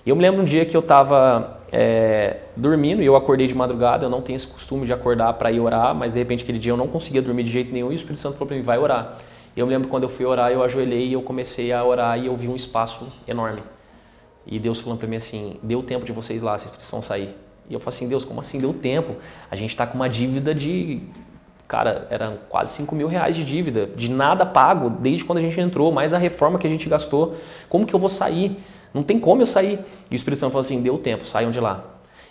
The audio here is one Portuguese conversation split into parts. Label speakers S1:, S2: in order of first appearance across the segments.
S1: E eu me lembro um dia que eu estava dormindo e eu acordei de madrugada. Eu não tenho esse costume de acordar para ir orar, mas de repente aquele dia eu não conseguia dormir de jeito nenhum e o Espírito Santo falou para mim, vai orar. E eu me lembro quando eu fui orar, eu ajoelhei e eu comecei a orar e eu vi um espaço enorme. E Deus falando para mim assim, deu tempo de vocês lá, vocês precisam sair. E eu falei assim, Deus, como assim deu tempo? A gente está com uma dívida de... Cara, eram quase R$5.000 de dívida, de nada pago desde quando a gente entrou, mais a reforma que a gente gastou. Como que eu vou sair? Não tem como eu sair. E o Espírito Santo falou assim, deu tempo, saiam de lá.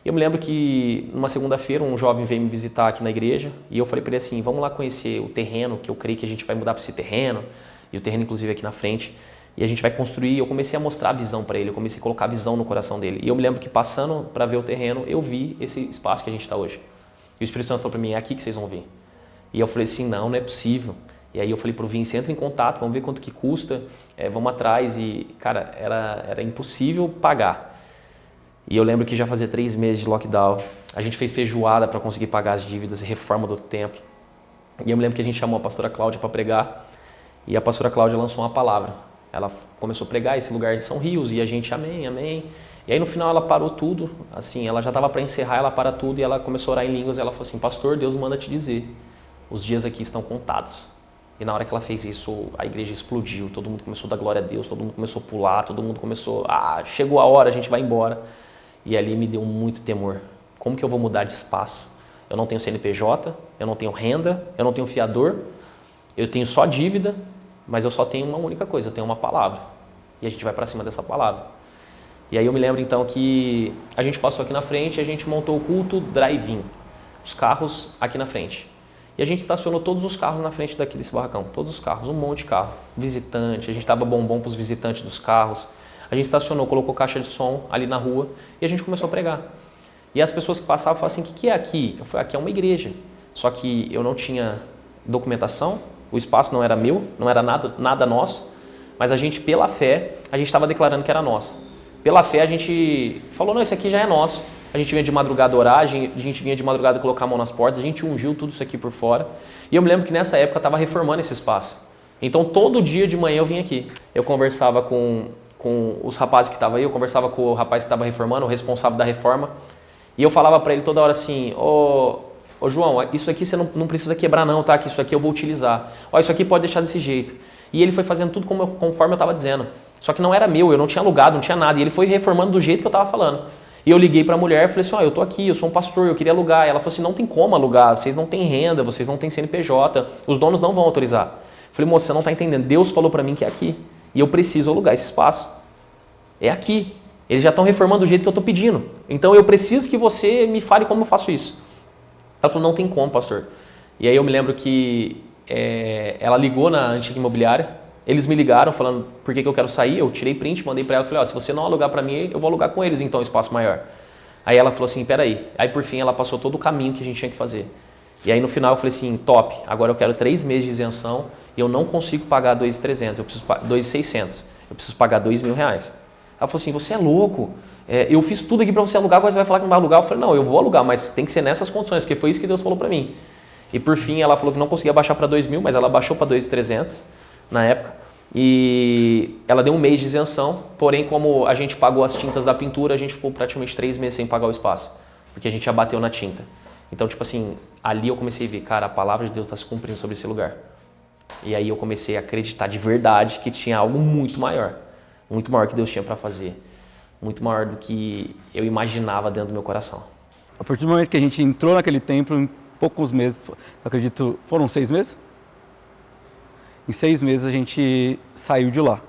S1: Eu me lembro que numa segunda-feira um jovem veio me visitar aqui na igreja e eu falei para ele assim, vamos lá conhecer o terreno, que eu creio que a gente vai mudar para esse terreno, e o terreno inclusive aqui na frente, e a gente vai construir. Eu comecei a mostrar a visão para ele, eu comecei a colocar a visão no coração dele. E eu me lembro que passando para ver o terreno, eu vi esse espaço que a gente está hoje. E o Espírito Santo falou para mim, é aqui que vocês vão vir. E eu falei assim, não é possível. E aí eu falei pro Vince, entra em contato, vamos ver quanto que custa, vamos atrás. E, cara, era impossível pagar. E eu lembro que já fazia 3 meses de lockdown, a gente fez feijoada para conseguir pagar as dívidas e reforma do templo. E eu me lembro que a gente chamou a pastora Cláudia para pregar, e a pastora Cláudia lançou uma palavra. Ela começou a pregar, esse lugar são rios, e a gente, amém, amém. E aí no final ela parou tudo, assim, ela já estava para encerrar, ela para tudo, e ela começou a orar em línguas, e ela falou assim, pastor, Deus manda te dizer, os dias aqui estão contados. E na hora que ela fez isso, a igreja explodiu, todo mundo começou a dar glória a Deus, todo mundo começou a pular, todo mundo começou, chegou a hora, a gente vai embora. E ali me deu muito temor. Como que eu vou mudar de espaço? Eu não tenho CNPJ, eu não tenho renda, eu não tenho fiador, eu tenho só dívida, mas eu só tenho uma única coisa, eu tenho uma palavra. E a gente vai para cima dessa palavra. E aí eu me lembro então que a gente passou aqui na frente e a gente montou o culto drive-in. Os carros aqui na frente. E a gente estacionou todos os carros na frente daqui desse barracão. Todos os carros, um monte de carro. Visitante, a gente dava bombom para os visitantes dos carros. A gente estacionou, colocou caixa de som ali na rua e a gente começou a pregar. E as pessoas que passavam falavam assim, o que é aqui? Eu falei, aqui é uma igreja. Só que eu não tinha documentação, o espaço não era meu, não era nada nosso, mas a gente, pela fé, a gente estava declarando que era nosso. Pela fé a gente falou, não, isso aqui já é nosso. A gente vinha de madrugada orar, a gente vinha de madrugada colocar a mão nas portas, a gente ungiu tudo isso aqui por fora. E eu me lembro que nessa época eu estava reformando esse espaço. Então todo dia de manhã eu vinha aqui. Eu conversava com os rapazes que estavam aí, eu conversava com o rapaz que estava reformando, o responsável da reforma, e eu falava para ele toda hora assim, ô João, isso aqui você não precisa quebrar não, tá? Que isso aqui eu vou utilizar. Ó, isso aqui pode deixar desse jeito. E ele foi fazendo tudo conforme eu estava dizendo. Só que não era meu, eu não tinha alugado, não tinha nada. E ele foi reformando do jeito que eu estava falando. E eu liguei para a mulher e falei assim, ó, eu tô aqui, eu sou um pastor, eu queria alugar. E ela falou assim, não tem como alugar, vocês não têm renda, vocês não têm CNPJ, os donos não vão autorizar. Eu falei, moça, você não está entendendo, Deus falou para mim que é aqui. E eu preciso alugar esse espaço. É aqui. Eles já estão reformando do jeito que eu estou pedindo. Então eu preciso que você me fale como eu faço isso. Ela falou, não tem como, pastor. E aí eu me lembro que ela ligou na antiga imobiliária. Eles me ligaram falando por que eu quero sair. Eu tirei print, mandei para ela. Falei, ó, se você não alugar para mim, eu vou alugar com eles então, um espaço maior. Aí ela falou assim, peraí. Aí por fim ela passou todo o caminho que a gente tinha que fazer. E aí no final eu falei assim, top, agora eu quero 3 meses de isenção e eu não consigo pagar 2.300, eu preciso 2.600. Eu preciso pagar R$2.000. Ela falou assim, você é louco, eu fiz tudo aqui para você alugar, agora você vai falar que não vai alugar? Eu falei, não, eu vou alugar, mas tem que ser nessas condições, porque foi isso que Deus falou para mim. E por fim ela falou que não conseguia baixar para 2.000, mas ela baixou para 2.300 na época. E ela deu 1 mês de isenção, porém como a gente pagou as tintas da pintura, a gente ficou praticamente 3 meses sem pagar o espaço, porque a gente já bateu na tinta. Então, tipo assim, ali eu comecei a ver, cara, a palavra de Deus está se cumprindo sobre esse lugar. E aí eu comecei a acreditar de verdade que tinha algo muito maior que Deus tinha para fazer, muito maior do que eu imaginava dentro do meu coração.
S2: A partir do momento que a gente entrou naquele templo, em poucos meses, eu acredito, foram 6 meses? Em 6 meses a gente saiu de lá.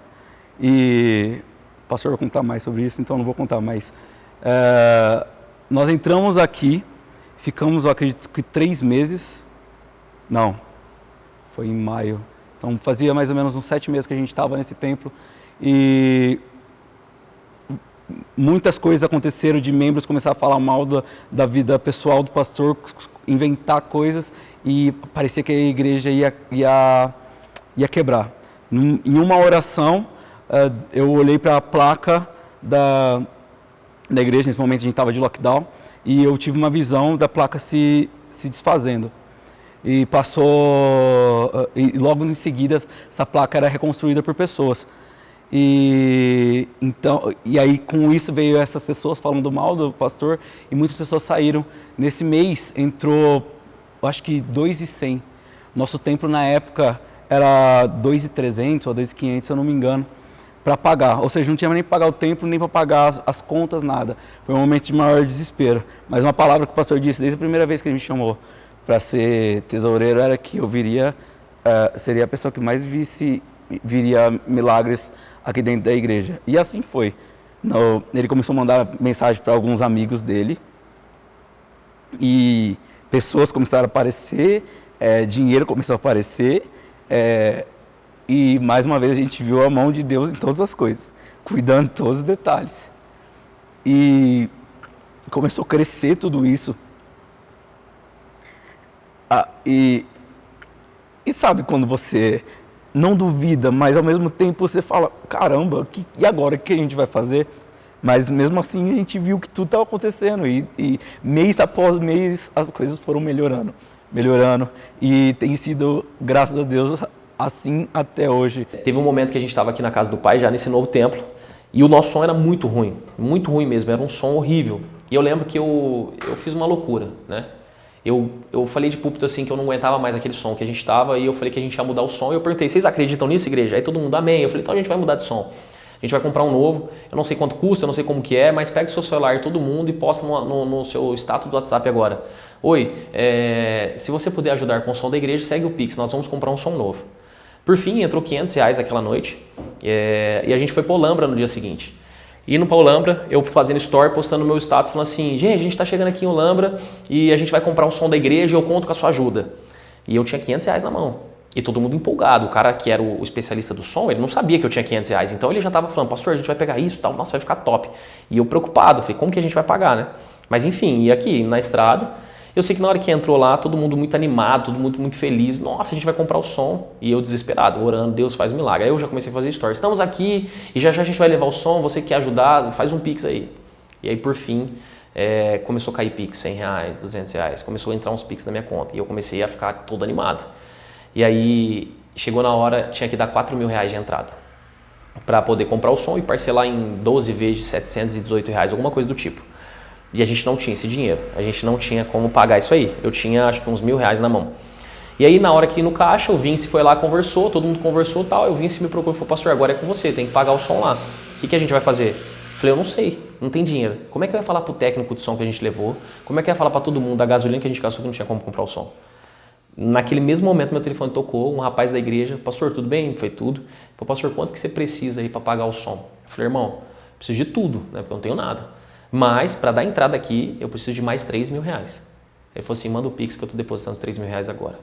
S2: E o pastor vai contar mais sobre isso, então eu não vou contar, mas nós entramos aqui, ficamos, eu acredito que 3 meses, não, foi em maio, então fazia mais ou menos uns 7 meses que a gente estava nesse templo e muitas coisas aconteceram de membros começar a falar mal da vida pessoal do pastor, inventar coisas e parecia que a igreja ia quebrar. Em uma oração, eu olhei para a placa da igreja, nesse momento a gente estava de lockdown, e eu tive uma visão da placa se desfazendo. E passou, e logo em seguida essa placa era reconstruída por pessoas. E aí com isso veio essas pessoas falando mal do pastor e muitas pessoas saíram. Nesse mês entrou, acho que 2.100. Nosso templo na época era 2.300 ou 2.500, se eu não me engano, para pagar. Ou seja, não tinha nem para pagar o templo, nem para pagar as contas, nada. Foi um momento de maior desespero. Mas uma palavra que o pastor disse desde a primeira vez que ele me chamou para ser tesoureiro era que eu seria a pessoa que mais viria milagres aqui dentro da igreja. E assim foi. Ele começou a mandar mensagem para alguns amigos dele e pessoas começaram a aparecer, dinheiro começou a aparecer, e mais uma vez a gente viu a mão de Deus em todas as coisas, cuidando de todos os detalhes. E começou a crescer tudo isso. E sabe quando você não duvida, mas ao mesmo tempo você fala, caramba, e agora o que a gente vai fazer? Mas mesmo assim a gente viu que tudo estava acontecendo e mês após mês as coisas foram melhorando e tem sido, graças a Deus, assim até hoje.
S1: Teve um momento que a gente estava aqui na casa do pai, já nesse novo templo, e o nosso som era muito ruim mesmo, era um som horrível. E eu lembro que eu fiz uma loucura, né? Eu falei de púlpito assim que eu não aguentava mais aquele som que a gente estava e eu falei que a gente ia mudar o som e eu perguntei, vocês acreditam nisso, igreja? Aí todo mundo, amém. Eu falei, então a gente vai mudar de som. A gente vai comprar um novo, eu não sei quanto custa, eu não sei como que é, mas pega o seu celular todo mundo e posta no seu status do WhatsApp agora. Oi, se você puder ajudar com o som da igreja, segue o Pix, nós vamos comprar um som novo. Por fim, entrou R$500 aquela noite e a gente foi para Olambra no dia seguinte. Indo para Olambra, eu fazendo story, postando no meu status, falando assim, gente, a gente está chegando aqui em Olambra e a gente vai comprar um som da igreja e eu conto com a sua ajuda. E eu tinha R$500 na mão. E todo mundo empolgado. O cara que era o especialista do som, ele não sabia que eu tinha R$500. Então ele já estava falando, pastor, a gente vai pegar isso e tal, nossa, vai ficar top. E eu preocupado, falei, como que a gente vai pagar, né? Mas enfim, e aqui na estrada, eu sei que na hora que entrou lá, todo mundo muito animado, todo mundo muito feliz. Nossa, a gente vai comprar o som. E eu desesperado, orando, Deus faz um milagre. Aí eu já comecei a fazer stories. Estamos aqui e já a gente vai levar o som. Você que quer ajudar, faz um Pix aí. E aí, por fim, começou a cair Pix, R$100, R$200. Começou a entrar uns Pix na minha conta. E eu comecei a ficar todo animado. E aí, chegou na hora, tinha que dar R$4.000 de entrada. Para poder comprar o som e parcelar em 12 vezes R$718, alguma coisa do tipo. E a gente não tinha esse dinheiro, a gente não tinha como pagar isso aí. Eu tinha acho que uns R$1.000 na mão. E aí na hora que ir no caixa, o Vince foi lá, conversou, todo mundo conversou e tal. O Vince me procurou e falou, pastor, agora é com você, tem que pagar o som lá. O que a gente vai fazer? Eu falei, eu não sei, não tem dinheiro. Como é que eu ia falar pro técnico de som que a gente levou? Como é que eu ia falar para todo mundo da gasolina que a gente gastou que não tinha como comprar o som? Naquele mesmo momento meu telefone tocou, um rapaz da igreja, pastor, tudo bem? Foi tudo. Ele falou, pastor, quanto que você precisa aí para pagar o som? Eu falei, irmão, preciso de tudo, né? Porque eu não tenho nada. Mas, para dar entrada aqui, eu preciso de mais R$3.000. Ele falou assim, manda o Pix que eu estou depositando os R$3.000 agora.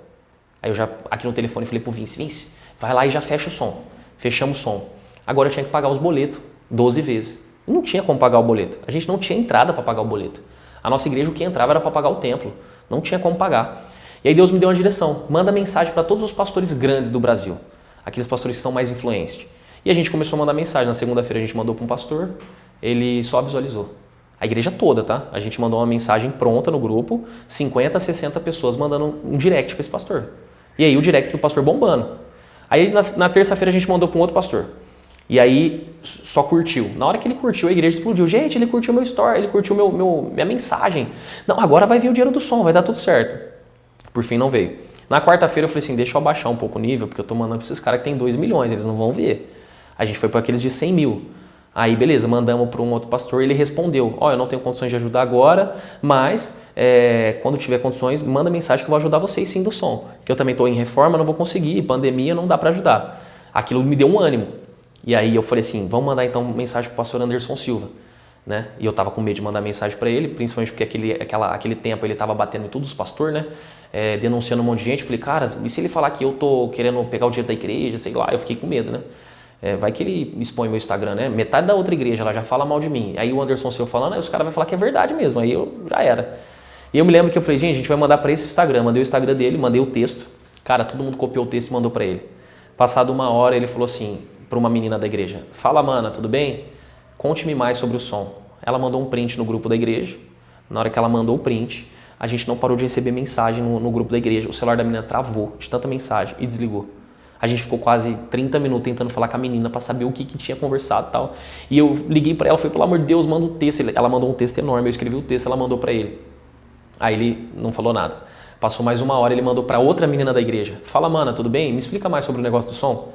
S1: Aí eu já, aqui no telefone, falei pro Vince, vai lá e já fecha o som. Fechamos o som. Agora eu tinha que pagar os boletos 12 vezes. Não tinha como pagar o boleto. A gente não tinha entrada para pagar o boleto. A nossa igreja, o que entrava era para pagar o templo. Não tinha como pagar. E aí Deus me deu uma direção. Manda mensagem para todos os pastores grandes do Brasil. Aqueles pastores que são mais influentes. E a gente começou a mandar mensagem. Na segunda-feira a gente mandou para um pastor. Ele só visualizou. A igreja toda, tá? A gente mandou uma mensagem pronta no grupo, 50, 60 pessoas mandando um direct para esse pastor. E aí o direct do pastor bombando. Aí na terça-feira a gente mandou para um outro pastor. E aí só curtiu. Na hora que ele curtiu, a igreja explodiu. Gente, ele curtiu meu story, ele curtiu minha mensagem. Não, agora vai vir o dinheiro do som, vai dar tudo certo. Por fim não veio. Na quarta-feira eu falei assim, deixa eu abaixar um pouco o nível, porque eu tô mandando para esses caras que tem 2 milhões, eles não vão ver. A gente foi para aqueles de 100 mil. Aí beleza, mandamos para um outro pastor, ele respondeu, eu não tenho condições de ajudar agora, mas quando tiver condições, manda mensagem que eu vou ajudar vocês sim do som. Que eu também estou em reforma, não vou conseguir, pandemia não dá para ajudar. Aquilo me deu um ânimo. E aí eu falei assim, vamos mandar então mensagem para o pastor Anderson Silva. Né? E eu tava com medo de mandar mensagem para ele, principalmente porque aquele tempo ele tava batendo em todos os pastores, né? Denunciando um monte de gente. Falei, cara, e se ele falar que eu tô querendo pegar o dinheiro da igreja, sei lá, eu fiquei com medo, né? Vai que ele expõe meu Instagram, né? Metade da outra igreja ela já fala mal de mim. Aí o Anderson Silva falando, os caras vão falar que é verdade mesmo. Aí eu já era. E eu me lembro que eu falei, gente, a gente vai mandar para esse Instagram. Mandei o Instagram dele, mandei o texto. Cara, todo mundo copiou o texto e mandou para ele. Passado uma hora, ele falou assim, para uma menina da igreja, fala, mana, tudo bem? Conte-me mais sobre o som. Ela mandou um print no grupo da igreja. Na hora que ela mandou o print, a gente não parou de receber mensagem no grupo da igreja. O celular da menina travou de tanta mensagem e desligou. A gente ficou quase 30 minutos tentando falar com a menina pra saber o que tinha conversado e tal. E eu liguei pra ela, falei, pelo amor de Deus, manda um texto. Ela mandou um texto enorme, eu escrevi o texto, ela mandou pra ele. Aí ele não falou nada. Passou mais 1 hora, ele mandou pra outra menina da igreja. Fala, mana, tudo bem? Me explica mais sobre o negócio do som.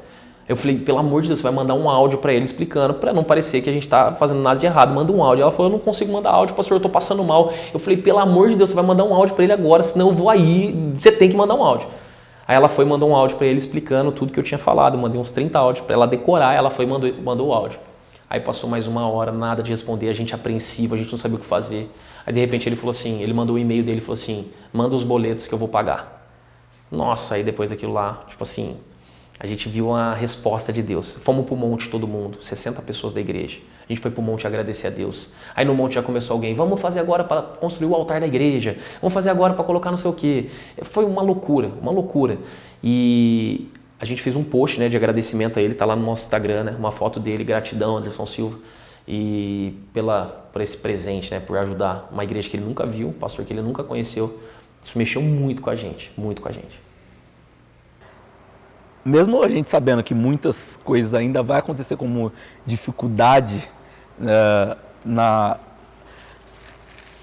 S1: Eu falei, pelo amor de Deus, você vai mandar um áudio pra ele explicando, pra não parecer que a gente tá fazendo nada de errado. Manda um áudio. Ela falou, eu não consigo mandar áudio, pastor, eu tô passando mal. Eu falei, pelo amor de Deus, você vai mandar um áudio pra ele agora, senão eu vou aí, você tem que mandar um áudio. Aí ela foi e mandou um áudio pra ele explicando tudo que eu tinha falado. Eu mandei uns 30 áudios pra ela decorar, ela foi e mandou o áudio. Aí passou mais 1 hora, nada de responder, a gente apreensivo, a gente não sabia o que fazer. Aí de repente ele falou assim, ele mandou o e-mail dele e falou assim, manda os boletos que eu vou pagar. Nossa, aí depois daquilo lá, tipo assim, a gente viu a resposta de Deus. Fomos pro monte todo mundo, 60 pessoas da igreja. A gente foi pro monte agradecer a Deus. Aí no monte já começou alguém, vamos fazer agora para construir o altar da igreja. Vamos fazer agora para colocar não sei o quê. Foi uma loucura, uma loucura. E a gente fez um post, né, de agradecimento a ele, tá lá no nosso Instagram, né, uma foto dele, gratidão, Anderson Silva. E por esse presente, né, por ajudar uma igreja que ele nunca viu, um pastor que ele nunca conheceu. Isso mexeu muito com a gente, muito com a gente.
S2: Mesmo a gente sabendo que muitas coisas ainda vai acontecer como dificuldade na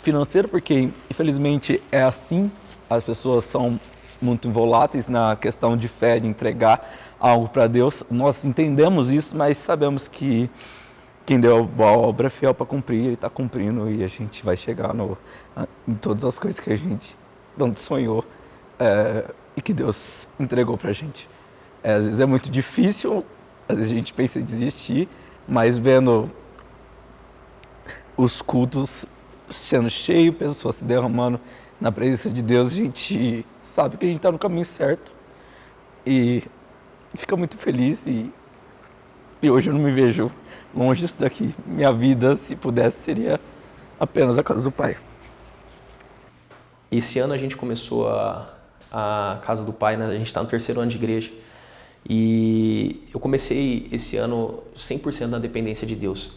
S2: financeira, porque infelizmente é assim, as pessoas são muito voláteis na questão de fé, de entregar algo para Deus. Nós entendemos isso, mas sabemos que quem deu a obra é fiel para cumprir, ele está cumprindo e a gente vai chegar em todas as coisas que a gente tanto sonhou e que Deus entregou para a gente. Às vezes é muito difícil, às vezes a gente pensa em desistir, mas vendo os cultos sendo cheios, pessoas se derramando na presença de Deus, a gente sabe que a gente está no caminho certo e fica muito feliz e hoje eu não me vejo longe disso daqui. Minha vida, se pudesse, seria apenas a casa do Pai.
S1: Esse ano a gente começou a Casa do Pai, né? A gente está no 3º ano de igreja. E eu comecei esse ano 100% na dependência de Deus.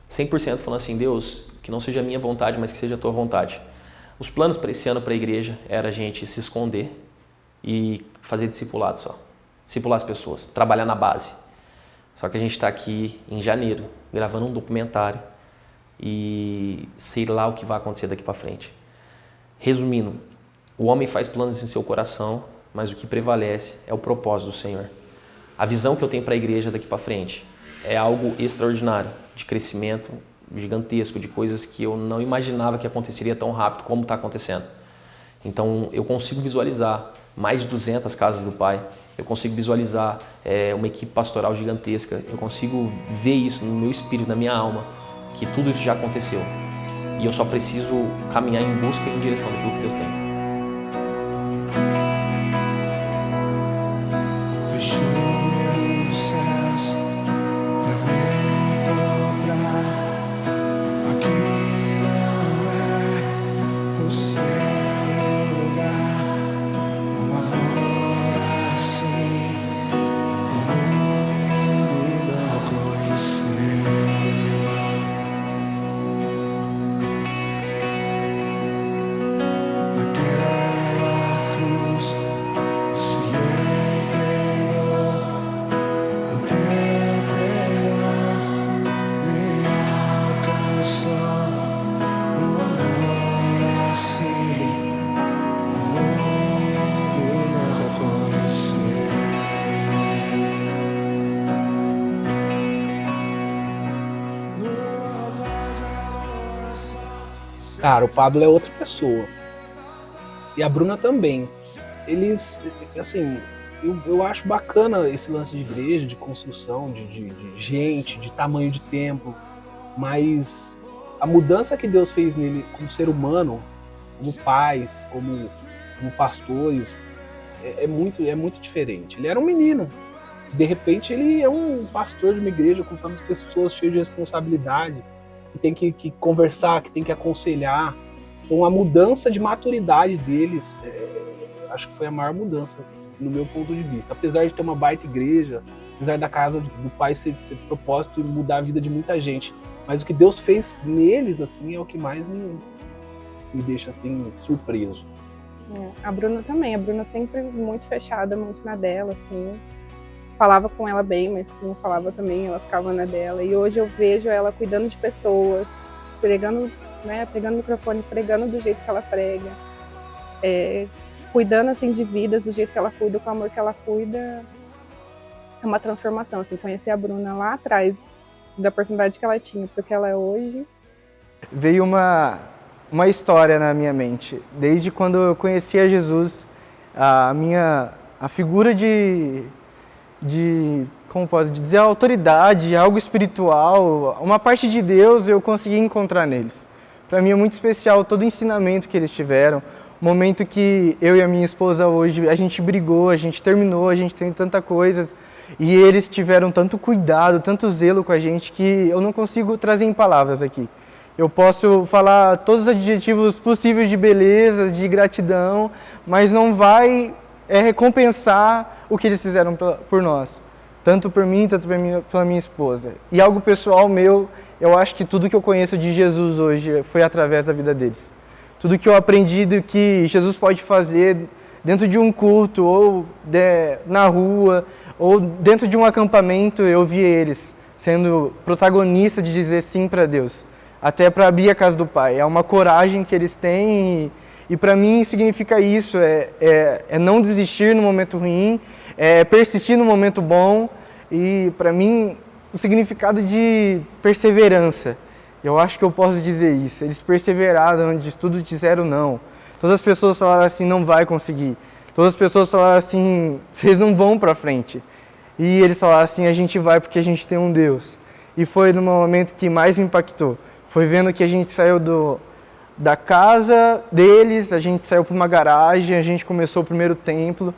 S1: 100% falando assim, Deus, que não seja a minha vontade, mas que seja a tua vontade. Os planos para esse ano para a igreja era a gente se esconder e fazer discipulado só. Discipular as pessoas, trabalhar na base. Só que a gente está aqui em janeiro, gravando um documentário e sei lá o que vai acontecer daqui para frente. Resumindo, o homem faz planos em seu coração, mas o que prevalece é o propósito do Senhor. A visão que eu tenho para a igreja daqui para frente é algo extraordinário, de crescimento gigantesco, de coisas que eu não imaginava que aconteceria tão rápido como está acontecendo. Então eu consigo visualizar mais de 200 casas do Pai, eu consigo visualizar uma equipe pastoral gigantesca, eu consigo ver isso no meu espírito, na minha alma, que tudo isso já aconteceu. E eu só preciso caminhar em busca e em direção daquilo que Deus tem.
S3: Cara, o Pablo é outra pessoa. E a Bruna também. Eles, assim, eu acho bacana esse lance de igreja, de construção, de gente, de tamanho de templo. Mas a mudança que Deus fez nele como ser humano, como pais, como pastores, é muito diferente. Ele era um menino. De repente ele é um pastor de uma igreja com tantas pessoas, cheio de responsabilidade, que tem que conversar, que tem que aconselhar. Então a mudança de maturidade deles, acho que foi a maior mudança no meu ponto de vista. Apesar de ter uma baita igreja, apesar da casa do Pai ser propósito e mudar a vida de muita gente, mas o que Deus fez neles, assim, é o que mais me deixa, assim, surpreso.
S4: A Bruna também. A Bruna sempre muito fechada, muito na dela, assim. falava com ela bem, mas não falava também, ela ficava na dela. E hoje eu vejo ela cuidando de pessoas, pregando, né, pegando o microfone, pregando do jeito que ela prega, cuidando assim de vidas do jeito que ela cuida, com o amor que ela cuida. É uma transformação, assim, conhecer a Bruna lá atrás, da personalidade que ela tinha, porque ela é hoje.
S5: Veio uma história na minha mente. Desde quando eu conheci a Jesus, a figura de como posso dizer, a autoridade, algo espiritual, uma parte de Deus eu consegui encontrar neles. Para mim é muito especial todo o ensinamento que eles tiveram, o momento que eu e a minha esposa hoje, a gente brigou, a gente terminou, a gente tem tanta coisa, e eles tiveram tanto cuidado, tanto zelo com a gente, que eu não consigo trazer em palavras aqui. Eu posso falar todos os adjetivos possíveis de beleza, de gratidão, mas não vai recompensar o que eles fizeram por nós. Tanto por mim, tanto pela minha esposa. E algo pessoal meu, eu acho que tudo que eu conheço de Jesus hoje foi através da vida deles. Tudo que eu aprendi do que Jesus pode fazer dentro de um culto, ou na rua, ou dentro de um acampamento, eu vi eles sendo protagonistas de dizer sim para Deus. Até para abrir a casa do Pai. É uma coragem que eles têm e para mim significa isso, é não desistir no momento ruim, é persistir no momento bom e para mim o significado de perseverança. Eu acho que eu posso dizer isso. Eles perseveraram onde tudo disseram não. Todas as pessoas falaram assim, não vai conseguir. Todas as pessoas falaram assim, vocês não vão para frente. E eles falaram assim, a gente vai porque a gente tem um Deus. E foi no momento que mais me impactou. Foi vendo que a gente saiu da casa deles, a gente saiu para uma garagem, a gente começou o primeiro templo.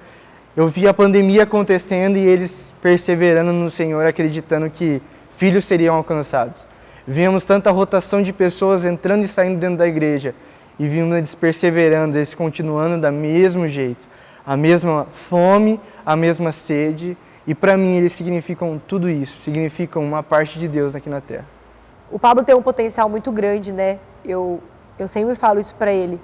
S5: Eu vi a pandemia acontecendo e eles perseverando no Senhor, acreditando que filhos seriam alcançados. Vimos tanta rotação de pessoas entrando e saindo dentro da igreja e vimos eles perseverando, eles continuando do mesmo jeito. A mesma fome, a mesma sede e para mim eles significam tudo isso, significam uma parte de Deus aqui na Terra.
S6: O Pablo tem um potencial muito grande, né? Eu sempre falo isso para ele.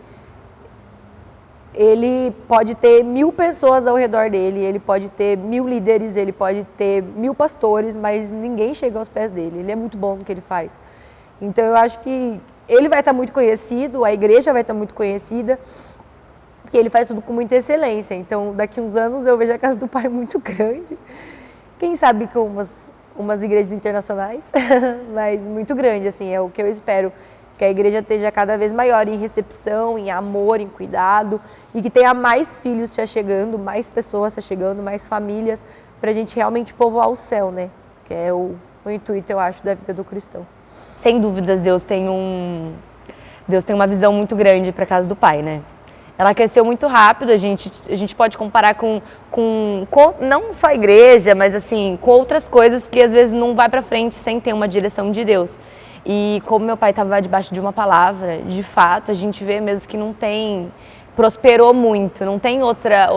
S6: Ele pode ter 1000 pessoas ao redor dele, ele pode ter 1000 líderes, ele pode ter 1000 pastores, mas ninguém chega aos pés dele. Ele é muito bom no que ele faz. Então eu acho que ele vai estar muito conhecido, a igreja vai estar muito conhecida, porque ele faz tudo com muita excelência. Então daqui uns anos eu vejo a casa do Pai muito grande. Quem sabe com umas igrejas internacionais, mas muito grande, assim, é o que eu espero, que a igreja esteja cada vez maior em recepção, em amor, em cuidado, e que tenha mais filhos se chegando, mais pessoas se chegando, mais famílias, para a gente realmente povoar o céu, né? Que é o intuito, eu acho, da vida do cristão. Sem dúvidas, Deus tem uma visão muito grande para a casa do Pai, né? Ela cresceu muito rápido, a gente pode comparar com não só a igreja, mas assim, com outras coisas que às vezes não vai para frente sem ter uma direção de Deus. E como meu pai estava debaixo de uma palavra, de fato, a gente vê mesmo que não tem, prosperou muito, não tem outra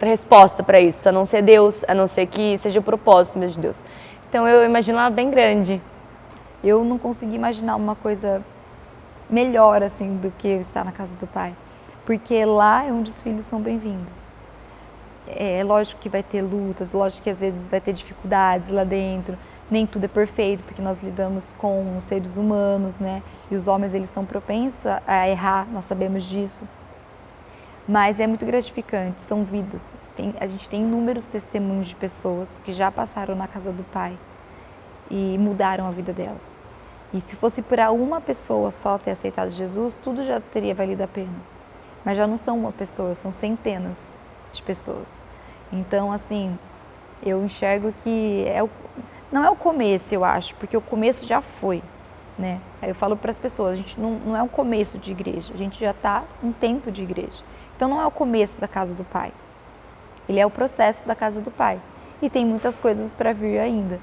S6: resposta para isso, a não ser Deus, a não ser que seja o propósito mesmo de Deus. Então eu imagino ela bem grande.
S7: Eu não consegui imaginar uma coisa melhor assim do que estar na casa do Pai. Porque lá é onde os filhos são bem-vindos. É lógico que vai ter lutas, lógico que às vezes vai ter dificuldades lá dentro, nem tudo é perfeito, porque nós lidamos com seres humanos, né? E os homens, eles estão propensos a errar, nós sabemos disso. Mas é muito gratificante, são vidas. A gente tem inúmeros testemunhos de pessoas que já passaram na casa do Pai e mudaram a vida delas. E se fosse para uma pessoa só ter aceitado Jesus, tudo já teria valido a pena. Mas já não são uma pessoa, são centenas de pessoas. Então, assim, eu enxergo que não é o começo, eu acho, porque o começo já foi, né? Aí eu falo para as pessoas, a gente não é o começo de igreja, a gente já está um tempo de igreja. Então não é o começo da casa do Pai, ele é o processo da casa do Pai. E tem muitas coisas para vir ainda.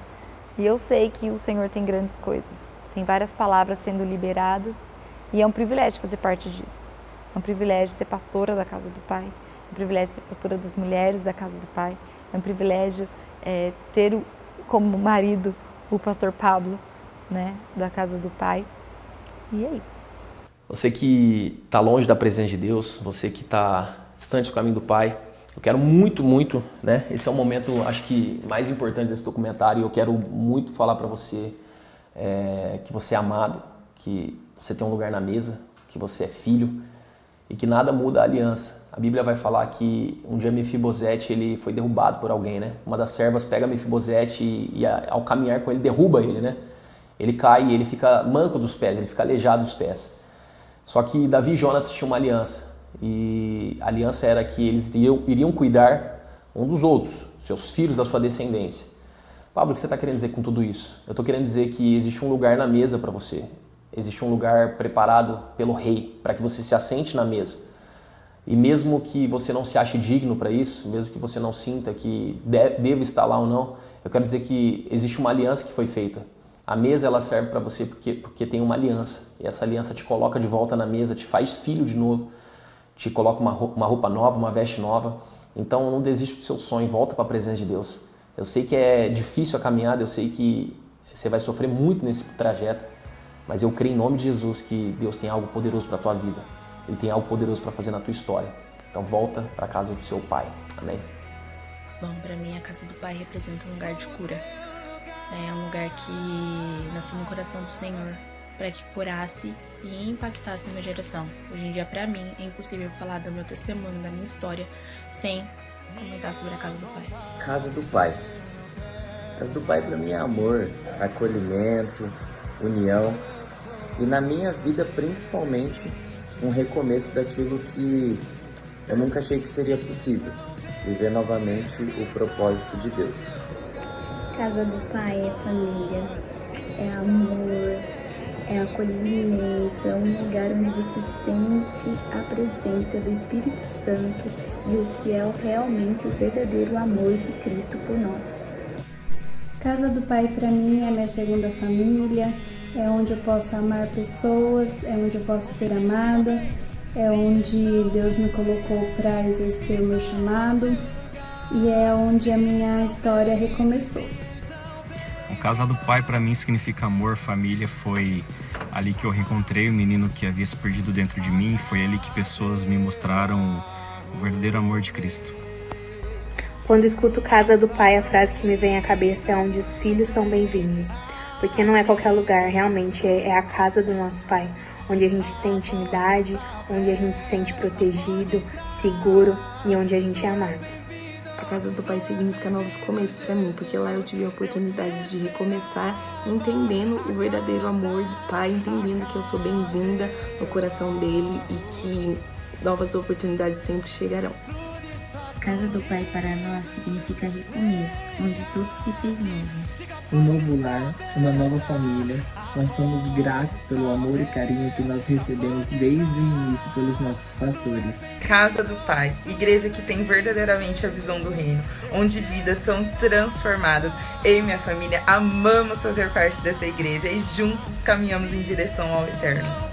S7: E eu sei que o Senhor tem grandes coisas, tem várias palavras sendo liberadas e é um privilégio fazer parte disso. É um privilégio ser pastora da casa do Pai, é um privilégio ser pastora das mulheres da casa do Pai, é um privilégio ter como marido o pastor Pablo, né, da casa do Pai. E é isso.
S1: Você que está longe da presença de Deus, você que está distante do caminho do Pai, Eu quero muito, muito, né? Esse é o momento, acho que, mais importante desse documentário. Eu quero muito falar para você que você é amado, que você tem um lugar na mesa, que você é filho e que nada muda a aliança. A Bíblia vai falar que um dia Mefibosete ele foi derrubado por alguém, né? Uma das servas pega Mefibosete e ao caminhar com ele derruba ele, né? Ele cai e ele fica manco dos pés, ele fica aleijado dos pés. Só que Davi e Jonatas tinham uma aliança. E a aliança era que eles iriam cuidar um dos outros, seus filhos da sua descendência. Pablo, o que você está querendo dizer com tudo isso? Eu estou querendo dizer que existe um lugar na mesa para você. Existe um lugar preparado pelo rei para que você se assente na mesa. E mesmo que você não se ache digno para isso, mesmo que você não sinta que deva estar lá ou não, eu quero dizer que existe uma aliança que foi feita. A mesa ela serve para você porque tem uma aliança. E essa aliança te coloca de volta na mesa, te faz filho de novo, te coloca uma roupa nova, uma veste nova. Então não desiste do seu sonho, volta para a presença de Deus. Eu sei que é difícil a caminhada, eu sei que você vai sofrer muito nesse trajeto, mas eu creio em nome de Jesus que Deus tem algo poderoso para a tua vida. Ele tem algo poderoso para fazer na tua história. Então volta para a casa do seu pai. Amém?
S8: Bom, para mim a casa do pai representa um lugar de cura. É um lugar que nasceu no coração do Senhor para que curasse e impactasse na minha geração. Hoje em dia, para mim, é impossível falar do meu testemunho, da minha história, sem comentar sobre a casa do pai.
S9: Casa do pai. Casa do pai para mim é amor, acolhimento, união e na minha vida principalmente um recomeço daquilo que eu nunca achei que seria possível, viver novamente o propósito de Deus.
S10: Casa do pai é família, é amor, é acolhimento, é um lugar onde você sente a presença do Espírito Santo e o que é realmente o verdadeiro amor de Cristo por nós.
S11: Casa do pai para mim é minha segunda família, é onde eu posso amar pessoas, é onde eu posso ser amada, é onde Deus me colocou para exercer o meu chamado e é onde a minha história recomeçou.
S12: A casa do pai para mim significa amor, família. Foi ali que eu reencontrei o menino que havia se perdido dentro de mim. Foi ali que pessoas me mostraram o verdadeiro amor de Cristo.
S13: Quando escuto casa do pai, a frase que me vem à cabeça é onde os filhos são bem-vindos. Porque não é qualquer lugar, realmente é a casa do nosso pai. Onde a gente tem intimidade, onde a gente se sente protegido, seguro e onde a gente é amado.
S14: A casa do pai significa novos começos para mim, porque lá eu tive a oportunidade de recomeçar entendendo o verdadeiro amor do pai, entendendo que eu sou bem-vinda no coração dele e que novas oportunidades sempre chegarão.
S15: Casa do pai para nós significa recomeço, onde tudo se fez novo.
S16: Um novo lar, uma nova família. Nós somos gratos pelo amor e carinho que nós recebemos desde o início pelos nossos pastores.
S17: Casa do Pai, igreja que tem verdadeiramente a visão do reino, onde vidas são transformadas. Eu e minha família amamos fazer parte dessa igreja e juntos caminhamos em direção ao eterno.